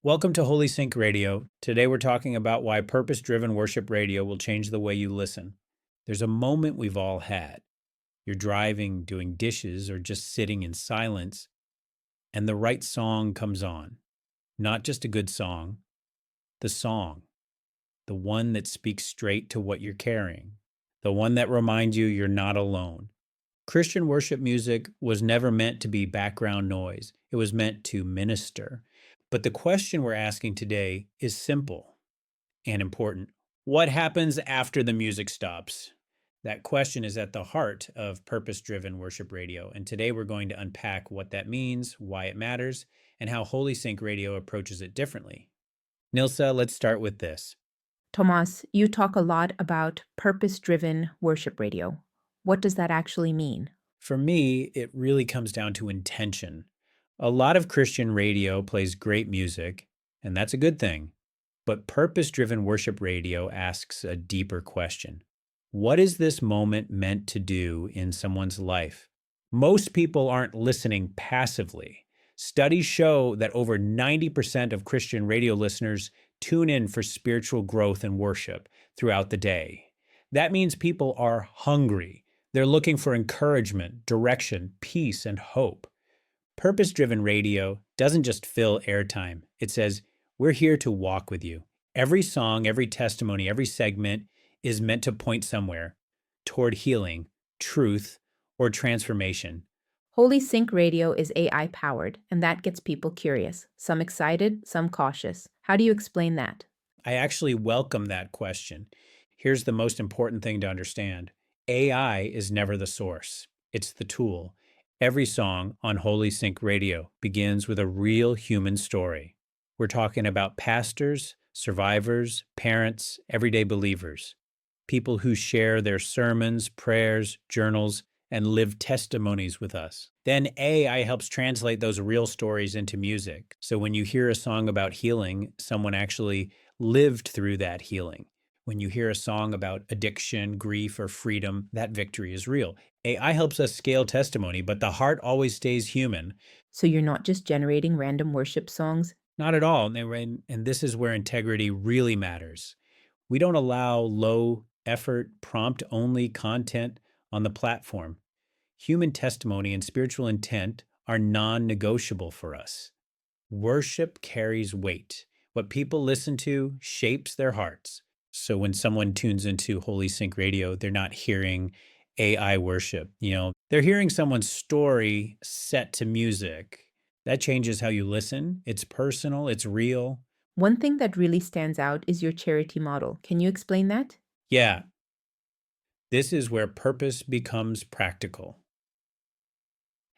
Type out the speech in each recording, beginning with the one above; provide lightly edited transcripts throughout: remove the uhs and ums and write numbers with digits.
Welcome to Holy Sync Radio. Today we're talking about why purpose-driven worship radio will change the way you listen. There's a moment we've all had. You're driving, doing dishes, or just sitting in silence, and the right song comes on. Not just a good song, the one that speaks straight to what you're carrying, the one that reminds you you're not alone. Christian worship music was never meant to be background noise. It was meant to minister. But the question we're asking today is simple and important. What happens after the music stops? That question is at the heart of purpose-driven worship radio. And today we're going to unpack what that means, why it matters, and how Holy Sync Radio approaches it differently. Nilsa, let's start with this. Tomas, you talk a lot about purpose-driven worship radio. What does that actually mean? For me, it really comes down to intention. A lot of Christian radio plays great music, and that's a good thing. But purpose-driven worship radio asks a deeper question. What is this moment meant to do in someone's life? Most people aren't listening passively. Studies show that over 90% of Christian radio listeners tune in for spiritual growth and worship throughout the day. That means people are hungry. They're looking for encouragement, direction, peace, and hope. Purpose-driven radio doesn't just fill airtime. It says, we're here to walk with you. Every song, every testimony, every segment is meant to point somewhere toward healing, truth, or transformation. Holy Sync Radio is AI powered, and that gets people curious. Some excited, some cautious. How do you explain that? I actually welcome that question. Here's the most important thing to understand. AI is never the source. It's the tool. Every song on Holy Sync Radio begins with a real human story. We're talking about pastors, survivors, parents, everyday believers, people who share their sermons, prayers, journals, and live testimonies with us. Then AI helps translate those real stories into music. So when you hear a song about healing, someone actually lived through that healing. When you hear a song about addiction, grief, or freedom, that victory is real. AI helps us scale testimony, but the heart always stays human. So you're not just generating random worship songs? Not at all. And this is where integrity really matters. We don't allow low effort, prompt only content on the platform. Human testimony and spiritual intent are non-negotiable for us. Worship carries weight. What people listen to shapes their hearts. So when someone tunes into Holy Sync Radio, they're not hearing AI worship. They're hearing someone's story set to music. That changes how you listen. It's personal, it's real. One thing that really stands out is your charity model. Can you explain that? Yeah. This is where purpose becomes practical.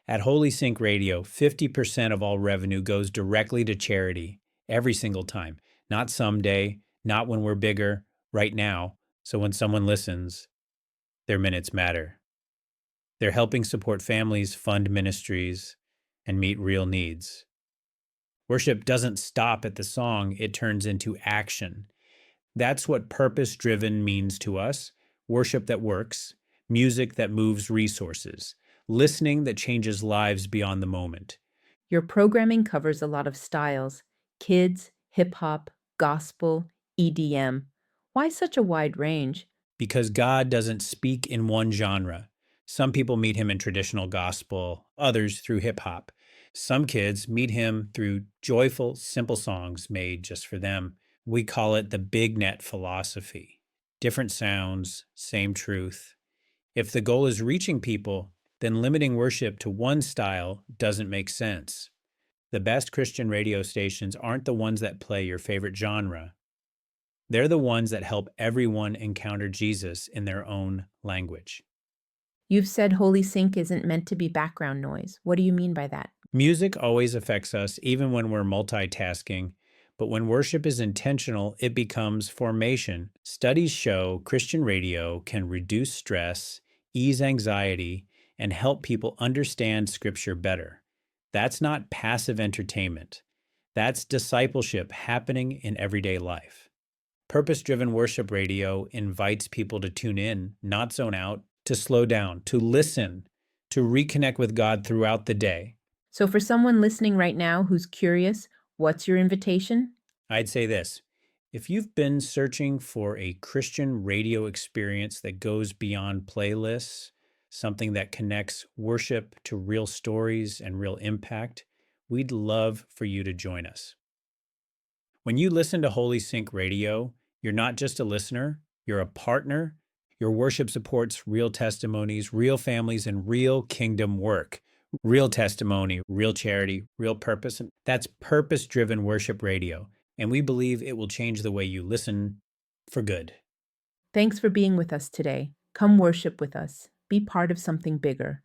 At Holy Sync Radio, 50% of all revenue goes directly to charity every single time. Not someday, not when we're bigger, right now. So when someone listens, their minutes matter. They're helping support families, fund ministries, and meet real needs. Worship doesn't stop at the song, it turns into action. That's what purpose-driven means to us. Worship that works, music that moves resources, listening that changes lives beyond the moment. Your programming covers a lot of styles: kids, hip hop, gospel, EDM. Why such a wide range? Because God doesn't speak in one genre. Some people meet him in traditional gospel, others through hip hop. Some kids meet him through joyful, simple songs made just for them. We call it the big net philosophy. Different sounds, same truth. If the goal is reaching people, then limiting worship to one style doesn't make sense. The best Christian radio stations aren't the ones that play your favorite genre. They're the ones that help everyone encounter Jesus in their own language. You've said Holy Sync isn't meant to be background noise. What do you mean by that? Music always affects us, even when we're multitasking. But when worship is intentional, it becomes formation. Studies show Christian radio can reduce stress, ease anxiety, and help people understand Scripture better. That's not passive entertainment. That's discipleship happening in everyday life. Purpose-driven worship radio invites people to tune in, not zone out, to slow down, to listen, to reconnect with God throughout the day. So, for someone listening right now who's curious, What's your invitation? I'd say this. If you've been searching for a Christian radio experience that goes beyond playlists, something that connects worship to real stories and real impact, we'd love for you to join us. When you listen to Holy Sync Radio, you're not just a listener, you're a partner. Your worship supports real testimonies, real families, and real kingdom work. Real testimony, real charity, real purpose. And that's purpose driven worship radio. And we believe it will change the way you listen for good. Thanks for being with us today. Come worship with us. Be part of something bigger.